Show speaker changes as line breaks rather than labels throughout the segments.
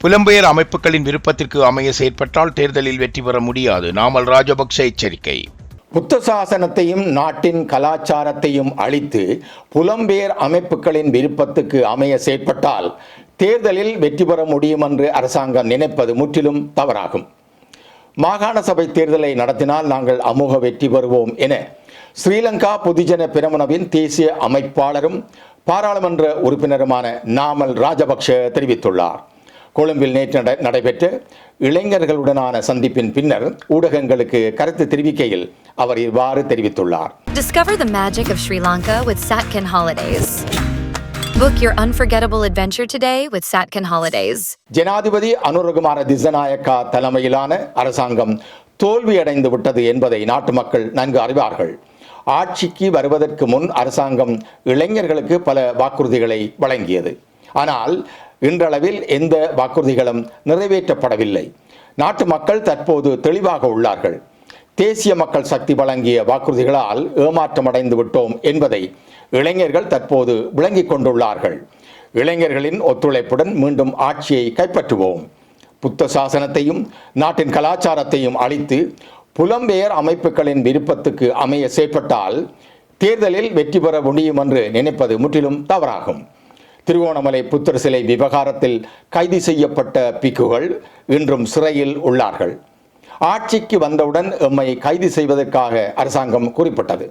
புலம்பெயர் அமைப்புகளின் விருப்பத்திற்கு அமைய செயற்பட்டால் தேர்தலில் வெற்றி பெற முடியாது. நாமல் ராஜபக்ச எச்சரிக்கை.
புத்த சாசனத்தையும் நாட்டின் கலாச்சாரத்தையும் அழித்து புலம்பெயர் அமைப்புகளின் விருப்பத்துக்கு அமைய செயற்பட்டால் தேர்தலில் வெற்றி பெற முடியும் என்று அரசாங்கம் நினைப்பது முற்றிலும் தவறாகும். மாகாண சபை தேர்தலை நடத்தினால் நாங்கள் அமோக வெற்றி பெறுவோம் என ஸ்ரீலங்கா பொதுஜன பெரமுனவின் தேசிய அமைப்பாளரும் பாராளுமன்ற உறுப்பினருமான நாமல் ராஜபக்ஷ தெரிவித்துள்ளார். கொழும்பில் நேற்று நடைபெற்ற இளைஞர்களுடனான சந்திப்பின் பின்னர் ஊடகங்களுக்கு கருத்து தெரிவிக்கையில் அவர் இவ்வாறு தெரிவித்துள்ளார்.
Discover the magic of Sri Lanka with Satkin Holidays. Book your unforgettable adventure today with Satkin Holidays.
ஜனாதிபதி அனுரகுமார திஸநாயக்கா தலைமையிலான அரசாங்கம் தோல்வியடைந்து விட்டது என்பதை நாட்டு மக்கள் நன்கு அறிவார்கள். ஆட்சிக்கு வருவதற்கு முன் அரசாங்கம் இளைஞர்களுக்கு பல வாக்குறுதிகளை வழங்கியது. ஆனால் இன்றளவில் எந்த வாக்குறுதிகளும் நிறைவேற்றப்படவில்லை. நாட்டு மக்கள் தற்போது தெளிவாக உள்ளார்கள். தேசிய மக்கள் சக்தி வழங்கிய வாக்குறுதிகளால் ஏமாற்றமடைந்து விட்டோம் என்பதை இளைஞர்கள் தற்போது விளங்கிக் கொண்டுள்ளார்கள். இளைஞர்களின் ஒத்துழைப்புடன் மீண்டும் ஆட்சியை கைப்பற்றுவோம். புத்த சாசனத்தையும் நாட்டின் கலாச்சாரத்தையும் அழித்து புலம்பெயர் அமைப்புகளின் விருப்பத்துக்கு அமைய செயற்பட்டால் தேர்தலில் வெற்றி பெற முடியும் என்று நினைப்பது முற்றிலும் தவறாகும். திருகோணமலை புத்தர் சிலை விவகாரத்தில் கைது செய்யப்பட்ட பிக்குகள் இன்றும் சிறையில் உள்ளார்கள். ஆட்சிக்கு வந்தவுடன் எம்மை கைது செய்வதற்காக அரசாங்கம் குறிப்பிட்டது.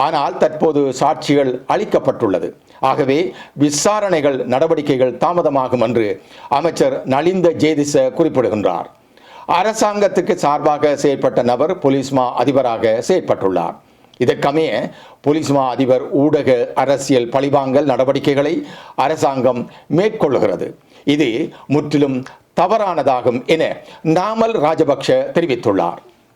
ஆனால் தற்போது சாட்சிகள் அளிக்கப்பட்டுள்ளது. ஆகவே விசாரணைகள் நடவடிக்கைகள் தாமதமாகும் என்று அமைச்சர் நலிந்த ஜேதிச குறிப்பிடுகின்றார். அரசாங்கத்துக்கு சார்பாக செயற்பட்ட நபர் பொலிஸ்மா அதிபராக செயற்பட்டுள்ளார். இதற்கமைய பொலிஸ்மா அதிபர் ஊடக அரசியல் பழிவாங்கல் நடவடிக்கைகளை அரசாங்கம் மேற்கொள்ளுகிறது. இது முற்றிலும் தவறானதாகும் என நாமல் ராஜபக்ஷ தெரிவித்துள்ளார்.